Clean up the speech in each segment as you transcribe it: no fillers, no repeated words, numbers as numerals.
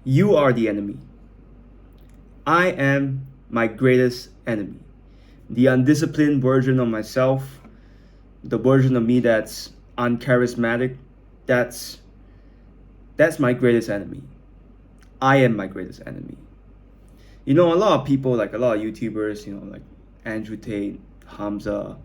You are the enemy. I am my greatest enemy. The undisciplined version of myself, the version of me that's uncharismatic, that's that's my greatest enemy. I am my greatest enemy. A lot of people, like a lot of YouTubers, like Andrew Tate, Hamza,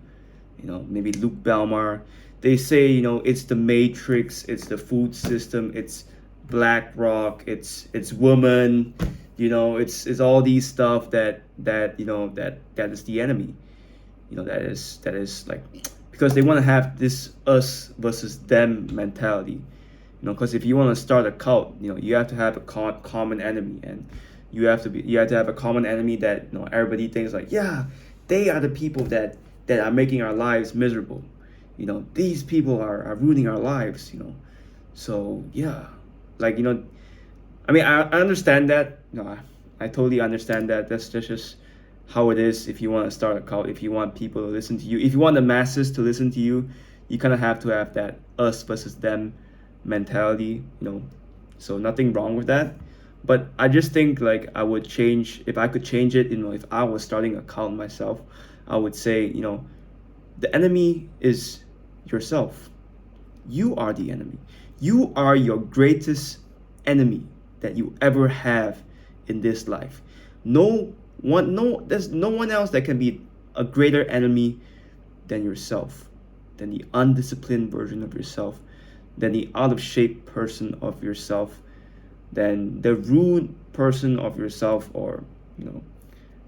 maybe Luke Belmar, they say, it's the Matrix, it's the food system, it's BlackRock, it's woman, it's all these stuff that is the enemy. That is like, because they want to have this us versus them mentality. Because if you want to start a cult, you have to have a common enemy, and you have to have a common enemy that everybody thinks like, yeah, they are the people that are making our lives miserable. These people are ruining our lives. So yeah, like I mean, I understand that. I totally understand that. That's just how it is. If you want to start a cult, if you want people to listen to you, if you want the masses to listen to you, you kind of have to have that us versus them mentality. So nothing wrong with that. But I just think like I would change, if I could change it. If I was starting a cult myself, I would say, the enemy is yourself. You are the enemy. You are your greatest enemy that you ever have in this life. There's no one else that can be a greater enemy than yourself, than the undisciplined version of yourself, than the out of shape person of yourself, than the rude person of yourself, or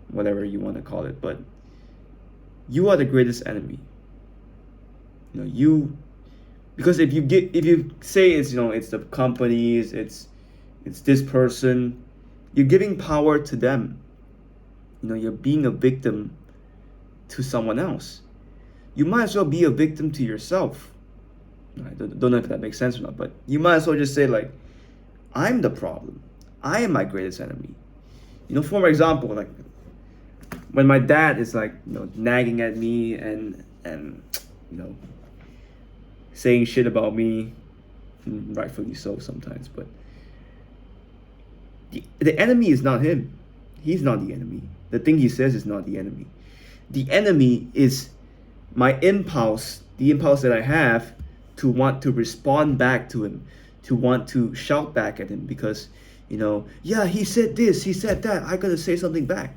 whatever you want to call it. But you are the greatest enemy. You, because if you say it's the companies, it's this person, you're giving power to them. You're being a victim to someone else. You might as well be a victim to yourself. I don't know if that makes sense or not, but you might as well just say like, I'm the problem. I am my greatest enemy. For example, like when my dad is like nagging at me and saying shit about me, rightfully so sometimes, but the enemy is not him. He's not the enemy. The thing he says is not the enemy. The enemy is my impulse, the impulse that I have to want to respond back to him, to want to shout back at him because, yeah, he said this, he said that, I gotta say something back.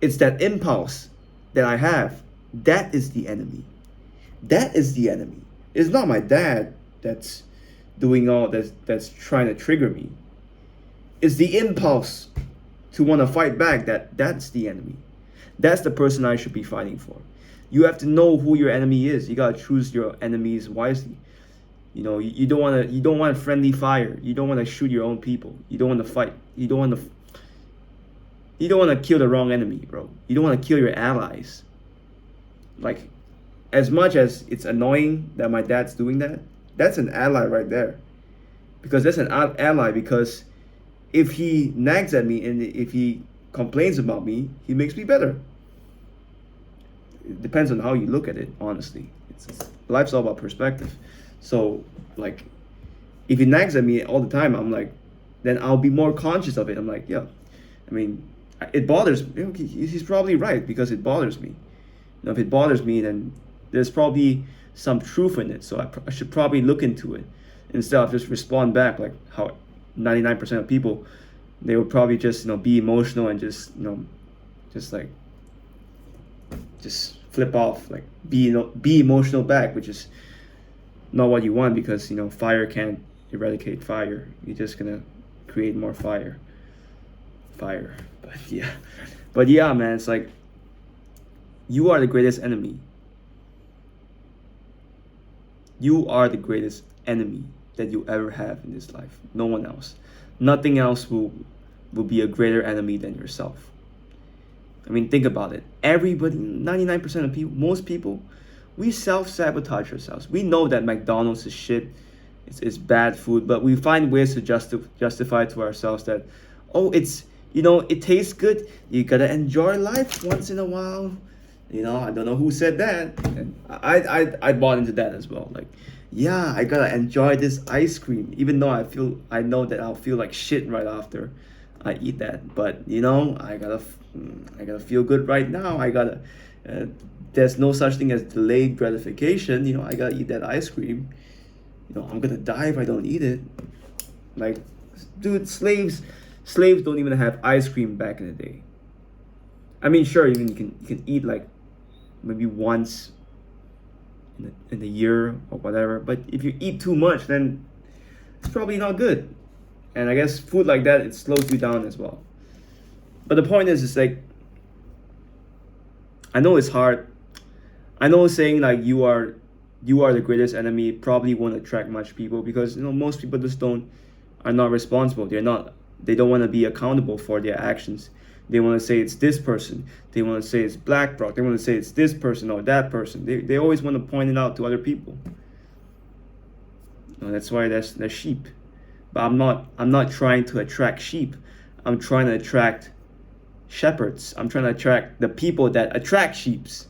It's that impulse that I have. That is the enemy. That is the enemy. It's not my dad that's doing all that's trying to trigger me. It's the impulse to want to fight back that's the enemy. That's the person I should be fighting for. You have to know who your enemy is. You gotta choose your enemies wisely. You don't want friendly fire. You don't want to shoot your own people. You don't want to fight. You don't want to kill the wrong enemy, bro. You don't want to kill your allies. Like, as much as it's annoying that my dad's doing that, that's an ally right there. Because that's an ally, because if he nags at me and if he complains about me, he makes me better. It depends on how you look at it, honestly. Life's all about perspective. So, like, if he nags at me all the time, I'm like, then I'll be more conscious of it. I'm like, yeah, I mean, it bothers me. He's probably right, because it bothers me. If it bothers me, then there's probably some truth in it. So I should probably look into it instead of just respond back like how 99% of people, they would probably just be emotional and just just flip off, like be emotional back, which is not what you want, because fire can't eradicate fire. You're just gonna create more fire. But yeah, man, it's like, you are the greatest enemy. You are the greatest enemy that you ever have in this life. No one else. Nothing else will be a greater enemy than yourself. I mean, think about it. Everybody, 99% of people, most people, we self-sabotage ourselves. We know that McDonald's is shit. It's bad food, but we find ways to justify to ourselves that, oh, it tastes good. You gotta enjoy life once in a while. I don't know who said that, and I bought into that as well. Like, yeah, I gotta enjoy this ice cream, even though I know that I'll feel like shit right after I eat that. But you know, I gotta feel good right now. Uh, there's no such thing as delayed gratification. You know, I gotta eat that ice cream. You know, I'm gonna die if I don't eat it. Like, dude, slaves don't even have ice cream back in the day. I mean, sure, even you can eat like maybe once in the year or whatever. But if you eat too much, then it's probably not good. And I guess food like that, it slows you down as well. But the point is, it's like, I know it's hard. I know saying like you are the greatest enemy probably won't attract much people, because you know most people just don't are not responsible. They don't want to be accountable for their actions. They want to say it's this person. They want to say it's BlackRock. They want to say it's this person or that person. They always want to point it out to other people. That's why there's sheep. But I'm not trying to attract sheep. I'm trying to attract shepherds. I'm trying to attract the people that attract sheeps.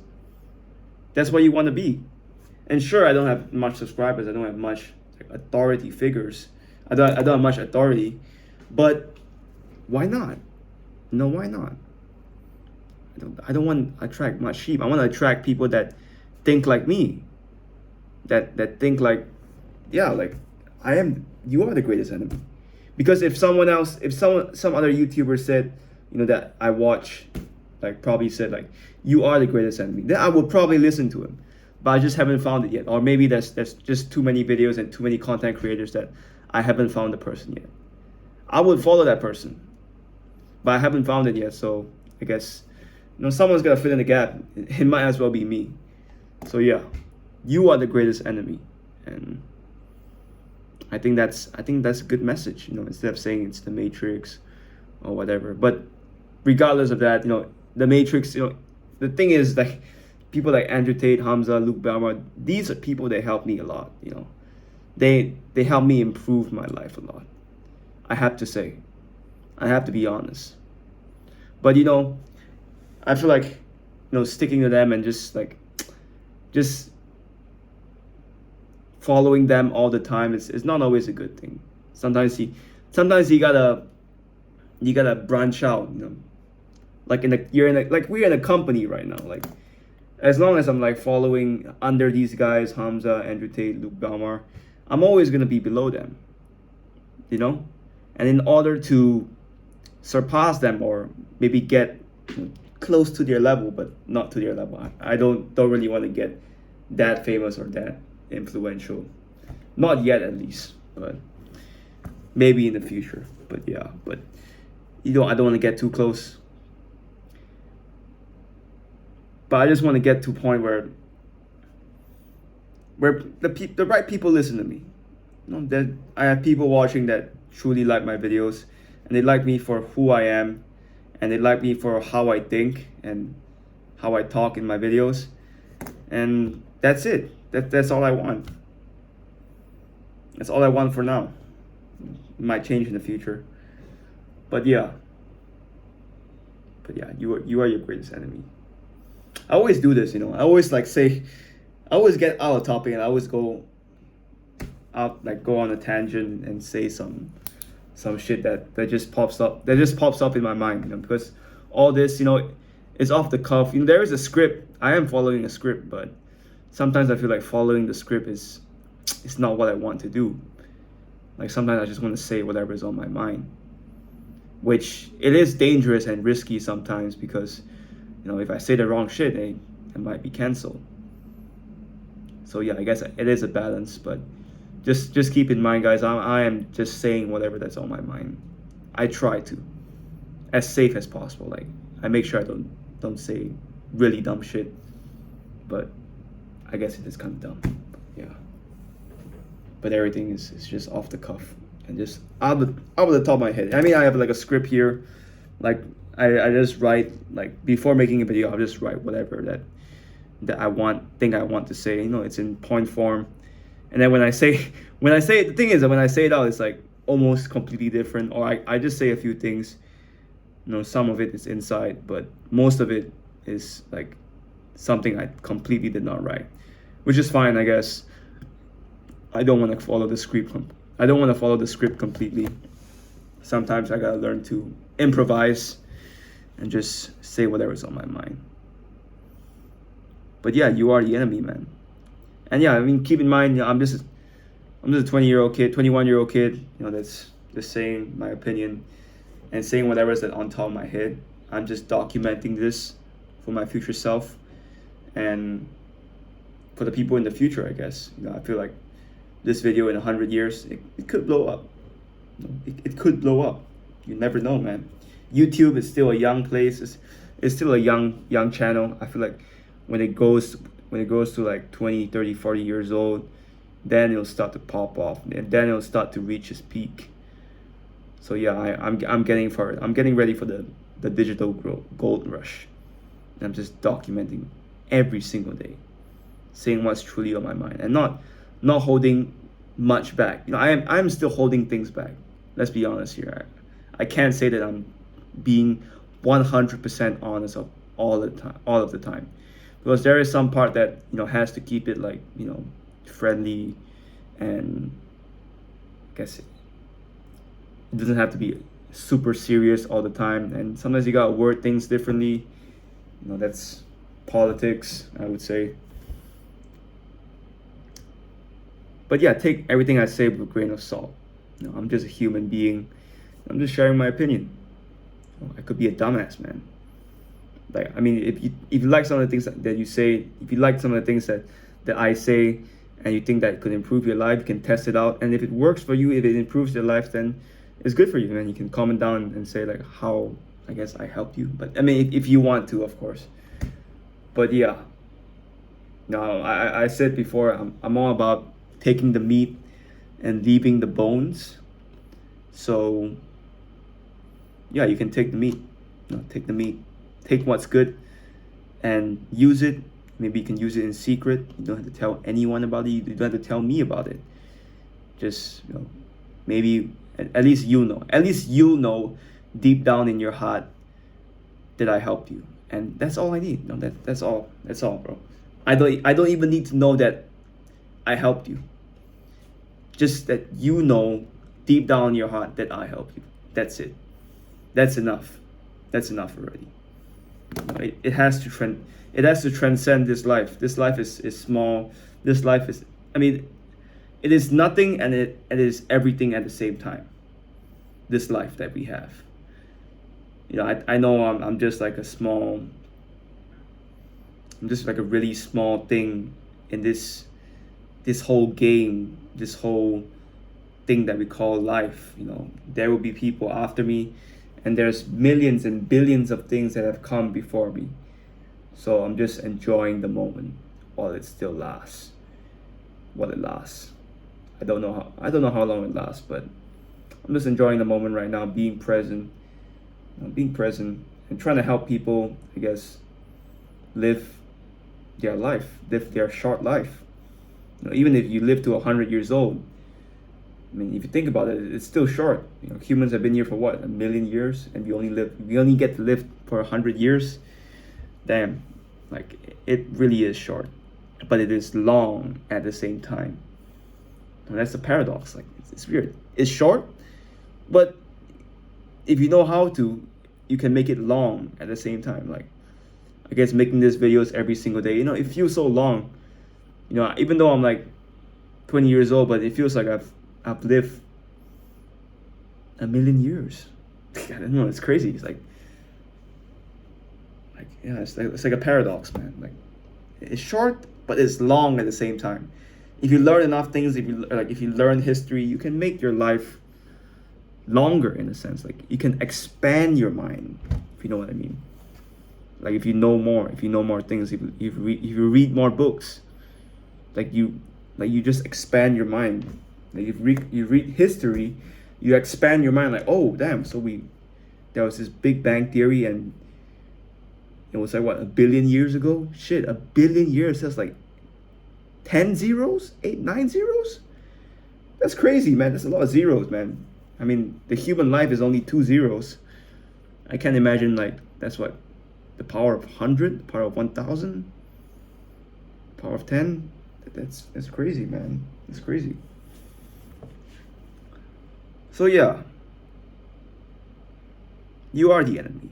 That's what you want to be. And sure, I don't have much subscribers. I don't have much like, authority figures. I don't have much authority. But why not? No, why not? I don't want to attract much sheep. I want to attract people that think like me. That think like, yeah, like you are the greatest enemy. Because if someone else, if some other YouTuber said, you know, that I watch, like probably said like, you are the greatest enemy, then I would probably listen to him. But I just haven't found it yet. Or maybe there's just too many videos and too many content creators that I haven't found the person yet. I would follow that person, but I haven't found it yet. So I guess, you know, someone's gotta fill in the gap. It might as well be me. So yeah, you are the greatest enemy, and I think that's a good message. You know, instead of saying it's the Matrix or whatever. But regardless of that, you know, the Matrix. You know, the thing is like people like Andrew Tate, Hamza, Luke Belmar. These are people that help me a lot. You know, they help me improve my life a lot. I have to say, I have to be honest. But you know, I feel like, you know, sticking to them and just following them all the time is not always a good thing. Sometimes you gotta branch out. You know, like we're in a company right now. Like as long as I'm like following under these guys, Hamza, Andrew Tate, Luke Belmar, I'm always gonna be below them. You know, and in order to surpass them or maybe get close to their level, but not to their level, I don't really want to get that famous or that influential, not yet at least, but maybe in the future. But yeah, but you know, I don't want to get too close, but I just want to get to a point where the right people listen to me. You know, that I have people watching that truly like my videos, and they like me for who I am, and they like me for how I think and how I talk in my videos, and that's it. That's all I want. That's all I want for now. It might change in the future, but yeah. You are your greatest enemy. I always do this, you know. I always like say, I always get out of topic, and I always go on a tangent and say some shit that just pops up in my mind, you know, because all this, you know, is off the cuff. You know, there is a script. I am following a script, but sometimes I feel like following the script is it's not what I want to do. Like sometimes I just want to say whatever is on my mind, which it is dangerous and risky sometimes, because you know, if I say the wrong shit, it might be canceled. So yeah, I guess it is a balance, but just keep in mind, guys, I am just saying whatever that's on my mind. I try to, as safe as possible. Like I make sure I don't say really dumb shit, but I guess it is kind of dumb. Yeah, but everything is just off the cuff and just out of the top of my head. I mean, I have like a script here, like I just write, like before making a video, I'll just write whatever that I want to say. You know, it's in point form. And then when I say it, the thing is that when I say it out, it's like almost completely different. Or I just say a few things. You know, some of it is inside, but most of it is like something I completely did not write, which is fine, I guess. I don't want to follow the script. I don't want to follow the script completely. Sometimes I gotta learn to improvise and just say whatever's on my mind. But yeah, you are the enemy, man. And yeah, I mean, keep in mind, I'm just a 20-year-old kid, 21-year-old kid. That's just saying my opinion and saying whatever's on top of my head. I'm just documenting this for my future self and for the people in the future, I guess. I feel like this video in 100 years, it could blow up. It could blow up. You never know, man. YouTube is still a young place. It's still a young channel. I feel like when it goes to like 20, 30, 40 years old, then it'll start to pop off, and then it'll start to reach its peak. So yeah, I'm getting for it. I'm getting ready for the digital gold rush. And I'm just documenting every single day, saying what's truly on my mind, and not holding much back. I'm still holding things back. Let's be honest here. I can't say that I'm being 100% honest of all of the time, because there is some part that has to keep it like friendly, and I guess it doesn't have to be super serious all the time. And sometimes you gotta word things differently. That's politics, I would say. But yeah, take everything I say with a grain of salt. I'm just a human being. I'm just sharing my opinion. I could be a dumbass, man. Like, I mean, if you like some of the things that you say, if you like some of the things that I say, and you think that it could improve your life, you can test it out. And if it works for you, if it improves your life, then it's good for you, man. You can comment down and say like how I guess I helped you. But I mean, if you want to, of course. But yeah, no, I said before, I'm all about taking the meat and leaving the bones. So yeah, you can take the meat. Take the meat. Take what's good and use it. Maybe you can use it in secret. You don't have to tell anyone about it. You don't have to tell me about it. Just maybe at least At least deep down in your heart that I helped you, and that's all I need. That's all. That's all, bro. I don't even need to know that I helped you. Just that deep down in your heart that I helped you. That's it. That's enough. That's enough already. It has to transcend this life. This life is small. This life is, I mean, it is nothing and it is everything at the same time. This life that we have. I know I'm just like I'm just like a really small thing in this whole game, this whole thing that we call life. There will be people after me, and there's millions and billions of things that have come before me. So I'm just enjoying the moment while it still lasts. While it lasts. I don't know how long it lasts, but I'm just enjoying the moment right now, being present and trying to help people, I guess, live their life, live their short life. Even if you live to 100 years old, I mean, if you think about it, it's still short. Humans have been here for what, 1 million years, and we only get to live for 100 years. Damn, like it really is short, but it is long at the same time. And that's the paradox. Like it's weird. It's short, but if you know how to, you can make it long at the same time. Like I guess making these videos every single day, it feels so long. Even though I'm like 20 years old, but it feels like I've lived 1 million years. I don't know, it's crazy. It's like yeah, it's like a paradox, man. Like it's short, but it's long at the same time. If you learn enough things, if you learn history, you can make your life longer in a sense. Like you can expand your mind, if you know what I mean. Like if you know more things, if you read more books, like you just expand your mind. Like you read history, you expand your mind. Like, oh damn, so there was this Big Bang Theory, and it was like what, 1 billion years ago? Shit, 1 billion years. That's like 10 zeros, 8, 9 zeros. That's crazy, man. That's a lot of zeros, man. I mean, the human life is only 2 zeros. I can't imagine like that's what, the power of 100, the power of 1,000, power of 10. That's crazy, man. It's crazy. So yeah, you are the enemy.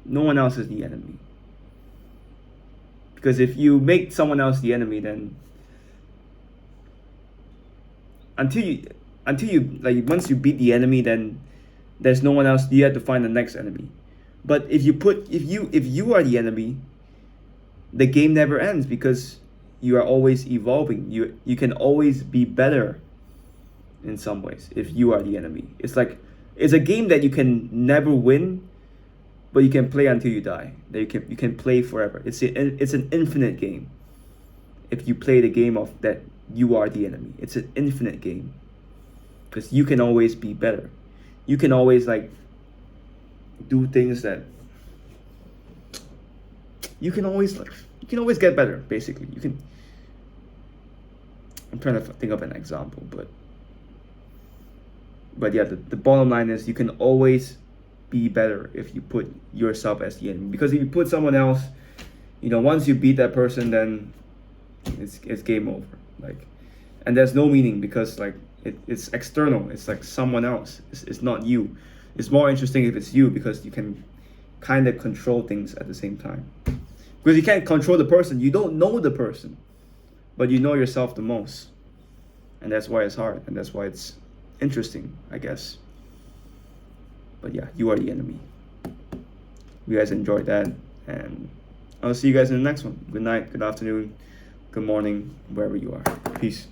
No one else is the enemy. Because if you make someone else the enemy, then until you like once you beat the enemy, then there's no one else. You have to find the next enemy. But if you are the enemy, the game never ends because you are always evolving. You can always be better in some ways if you are the enemy. It's a game that you can never win, but you can play until you die. That you can play forever. It's an infinite game. If you play the game of that you are the enemy, it's an infinite game because you can always be better. You can always like do things that you can always get better. Basically, you can. I'm trying to think of an example, but yeah, the bottom line is you can always be better if you put yourself as the enemy. Because if you put someone else, once you beat that person, then it's game over. Like, and there's no meaning because like it's external. It's like someone else. It's not you. It's more interesting if it's you because you can kind of control things at the same time. Because you can't control the person. You don't know the person, but you know yourself the most, and that's why it's hard, and that's why it's interesting, I guess. But yeah, you are the enemy. You guys enjoyed that, and I'll see you guys in the next one. Good night, good afternoon, good morning, wherever you are. Peace.